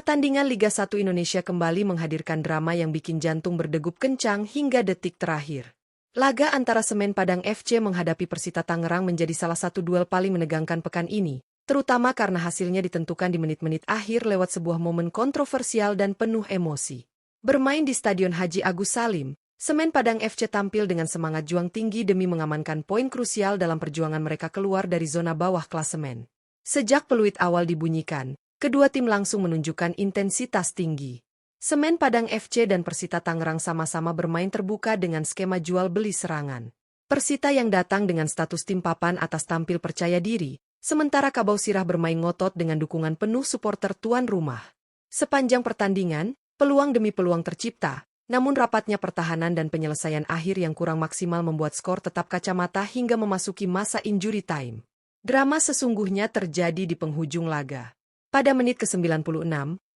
Pertandingan Liga 1 Indonesia kembali menghadirkan drama yang bikin jantung berdegup kencang hingga detik terakhir. Laga antara Semen Padang FC menghadapi Persita Tangerang menjadi salah satu duel paling menegangkan pekan ini, terutama karena hasilnya ditentukan di menit-menit akhir lewat sebuah momen kontroversial dan penuh emosi. Bermain di Stadion Haji Agus Salim, Semen Padang FC tampil dengan semangat juang tinggi demi mengamankan poin krusial dalam perjuangan mereka keluar dari zona bawah klasemen. Sejak peluit awal dibunyikan, kedua tim langsung menunjukkan intensitas tinggi. Semen Padang FC dan Persita Tangerang sama-sama bermain terbuka dengan skema jual-beli serangan. Persita yang datang dengan status tim papan atas tampil percaya diri, sementara Kabau Sirah bermain ngotot dengan dukungan penuh supporter tuan rumah. Sepanjang pertandingan, peluang demi peluang tercipta, namun rapatnya pertahanan dan penyelesaian akhir yang kurang maksimal membuat skor tetap kacamata hingga memasuki masa injury time. Drama sesungguhnya terjadi di penghujung laga. Pada menit ke-96,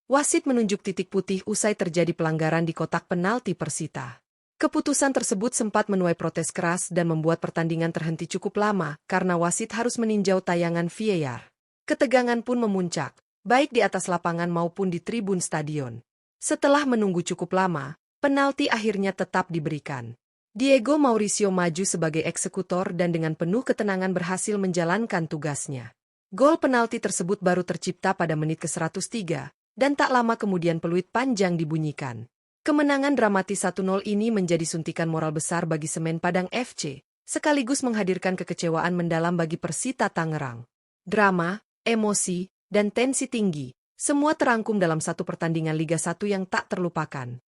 wasit menunjuk titik putih usai terjadi pelanggaran di kotak penalti Persita. Keputusan tersebut sempat menuai protes keras dan membuat pertandingan terhenti cukup lama karena wasit harus meninjau tayangan VAR. Ketegangan pun memuncak, baik di atas lapangan maupun di tribun stadion. Setelah menunggu cukup lama, penalti akhirnya tetap diberikan. Diego Mauricio maju sebagai eksekutor dan dengan penuh ketenangan berhasil menjalankan tugasnya. Gol penalti tersebut baru tercipta pada menit ke-103, dan tak lama kemudian peluit panjang dibunyikan. Kemenangan dramatis 1-0 ini menjadi suntikan moral besar bagi Semen Padang FC, sekaligus menghadirkan kekecewaan mendalam bagi Persita Tangerang. Drama, emosi, dan tensi tinggi, semua terangkum dalam satu pertandingan Liga 1 yang tak terlupakan.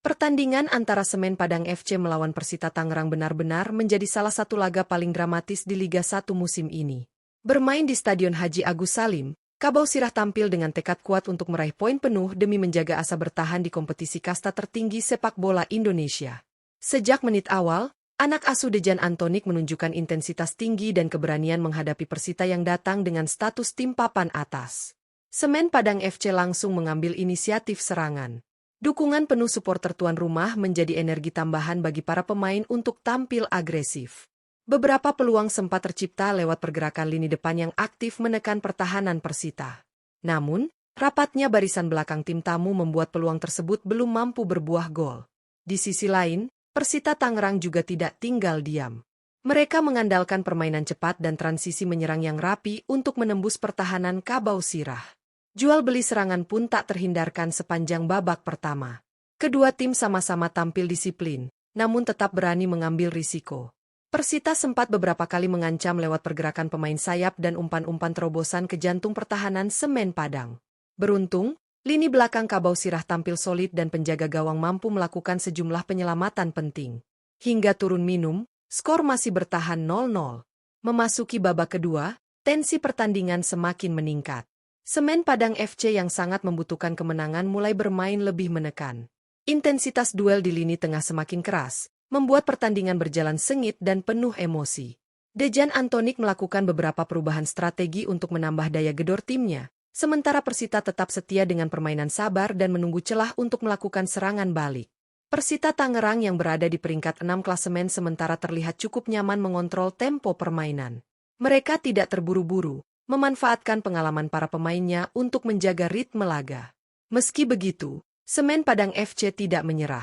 Pertandingan antara Semen Padang FC melawan Persita Tangerang benar-benar menjadi salah satu laga paling dramatis di Liga 1 musim ini. Bermain di Stadion Haji Agus Salim, Kabau Sirah tampil dengan tekad kuat untuk meraih poin penuh demi menjaga asa bertahan di kompetisi kasta tertinggi sepak bola Indonesia. Sejak menit awal, anak asuh Dejan Antonik menunjukkan intensitas tinggi dan keberanian menghadapi Persita yang datang dengan status tim papan atas. Semen Padang FC langsung mengambil inisiatif serangan. Dukungan penuh supporter tuan rumah menjadi energi tambahan bagi para pemain untuk tampil agresif. Beberapa peluang sempat tercipta lewat pergerakan lini depan yang aktif menekan pertahanan Persita. Namun, rapatnya barisan belakang tim tamu membuat peluang tersebut belum mampu berbuah gol. Di sisi lain, Persita Tangerang juga tidak tinggal diam. Mereka mengandalkan permainan cepat dan transisi menyerang yang rapi untuk menembus pertahanan Kabau Sirah. Jual-beli serangan pun tak terhindarkan sepanjang babak pertama. Kedua tim sama-sama tampil disiplin, namun tetap berani mengambil risiko. Persita sempat beberapa kali mengancam lewat pergerakan pemain sayap dan umpan-umpan terobosan ke jantung pertahanan Semen Padang. Beruntung, lini belakang Kabau Sirah tampil solid dan penjaga gawang mampu melakukan sejumlah penyelamatan penting. Hingga turun minum, skor masih bertahan 0-0. Memasuki babak kedua, tensi pertandingan semakin meningkat. Semen Padang FC yang sangat membutuhkan kemenangan mulai bermain lebih menekan. Intensitas duel di lini tengah semakin keras, membuat pertandingan berjalan sengit dan penuh emosi. Dejan Antonik melakukan beberapa perubahan strategi untuk menambah daya gedor timnya, sementara Persita tetap setia dengan permainan sabar dan menunggu celah untuk melakukan serangan balik. Persita Tangerang yang berada di peringkat 6 klasemen sementara terlihat cukup nyaman mengontrol tempo permainan. Mereka tidak terburu-buru, memanfaatkan pengalaman para pemainnya untuk menjaga ritme laga. Meski begitu, Semen Padang FC tidak menyerah.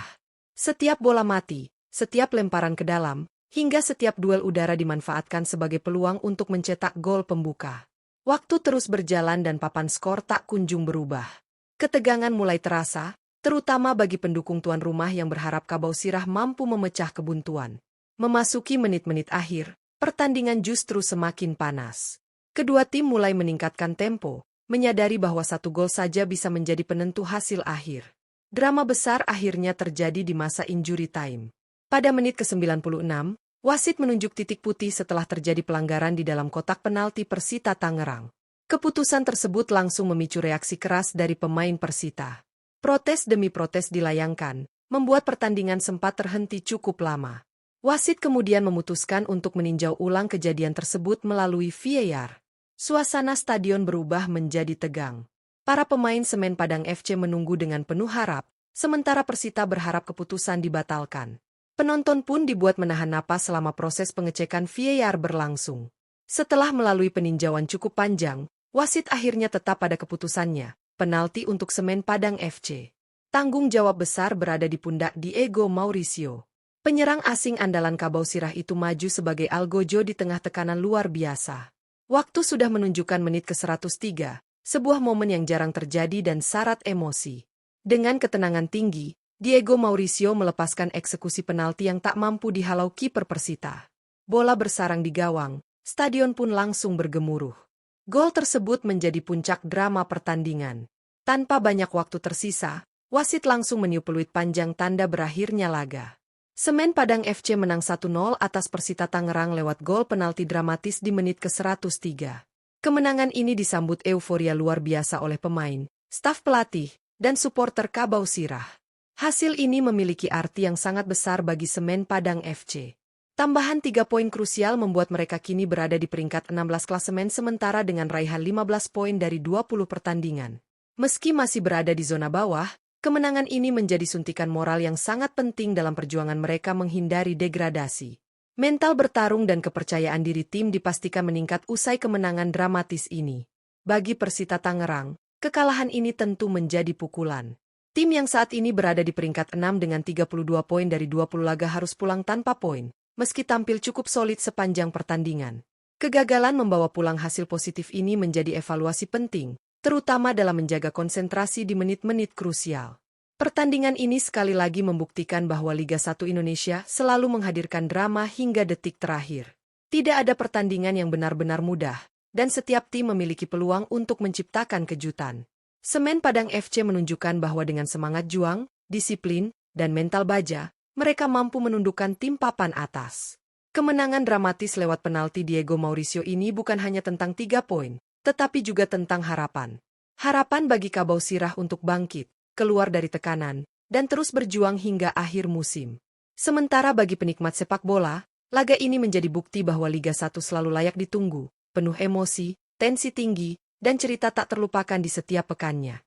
Setiap bola mati, setiap lemparan ke dalam, hingga setiap duel udara dimanfaatkan sebagai peluang untuk mencetak gol pembuka. Waktu terus berjalan dan papan skor tak kunjung berubah. Ketegangan mulai terasa, terutama bagi pendukung tuan rumah yang berharap Kabau Sirah mampu memecah kebuntuan. Memasuki menit-menit akhir, pertandingan justru semakin panas. Kedua tim mulai meningkatkan tempo, menyadari bahwa satu gol saja bisa menjadi penentu hasil akhir. Drama besar akhirnya terjadi di masa injury time. Pada menit ke-96, wasit menunjuk titik putih setelah terjadi pelanggaran di dalam kotak penalti Persita Tangerang. Keputusan tersebut langsung memicu reaksi keras dari pemain Persita. Protes demi protes dilayangkan, membuat pertandingan sempat terhenti cukup lama. Wasit kemudian memutuskan untuk meninjau ulang kejadian tersebut melalui VAR. Suasana stadion berubah menjadi tegang. Para pemain Semen Padang FC menunggu dengan penuh harap, sementara Persita berharap keputusan dibatalkan. Penonton pun dibuat menahan napas selama proses pengecekan VAR berlangsung. Setelah melalui peninjauan cukup panjang, wasit akhirnya tetap pada keputusannya, penalti untuk Semen Padang FC. Tanggung jawab besar berada di pundak Diego Mauricio. Penyerang asing andalan Kabau Sirah itu maju sebagai algojo di tengah tekanan luar biasa. Waktu sudah menunjukkan menit ke-103, sebuah momen yang jarang terjadi dan syarat emosi. Dengan ketenangan tinggi, Diego Mauricio melepaskan eksekusi penalti yang tak mampu dihalau kiper Persita. Bola bersarang di gawang, stadion pun langsung bergemuruh. Gol tersebut menjadi puncak drama pertandingan. Tanpa banyak waktu tersisa, wasit langsung meniup peluit panjang tanda berakhirnya laga. Semen Padang FC menang 1-0 atas Persita Tangerang lewat gol penalti dramatis di menit ke-103. Kemenangan ini disambut euforia luar biasa oleh pemain, staf pelatih, dan supporter Kabau Sirah. Hasil ini memiliki arti yang sangat besar bagi Semen Padang FC. Tambahan 3 poin krusial membuat mereka kini berada di peringkat 16 klasemen sementara dengan raihan 15 poin dari 20 pertandingan. Meski masih berada di zona bawah, kemenangan ini menjadi suntikan moral yang sangat penting dalam perjuangan mereka menghindari degradasi. Mental bertarung dan kepercayaan diri tim dipastikan meningkat usai kemenangan dramatis ini. Bagi Persita Tangerang, kekalahan ini tentu menjadi pukulan. Tim yang saat ini berada di peringkat 6 dengan 32 poin dari 20 laga harus pulang tanpa poin, meski tampil cukup solid sepanjang pertandingan. Kegagalan membawa pulang hasil positif ini menjadi evaluasi penting, terutama dalam menjaga konsentrasi di menit-menit krusial. Pertandingan ini sekali lagi membuktikan bahwa Liga 1 Indonesia selalu menghadirkan drama hingga detik terakhir. Tidak ada pertandingan yang benar-benar mudah, dan setiap tim memiliki peluang untuk menciptakan kejutan. Semen Padang FC menunjukkan bahwa dengan semangat juang, disiplin, dan mental baja, mereka mampu menundukkan tim papan atas. Kemenangan dramatis lewat penalti Diego Mauricio ini bukan hanya tentang 3 poin, tetapi juga tentang harapan. Harapan bagi Kabau Sirah untuk bangkit, keluar dari tekanan, dan terus berjuang hingga akhir musim. Sementara bagi penikmat sepak bola, laga ini menjadi bukti bahwa Liga 1 selalu layak ditunggu, penuh emosi, tensi tinggi, dan cerita tak terlupakan di setiap pekannya.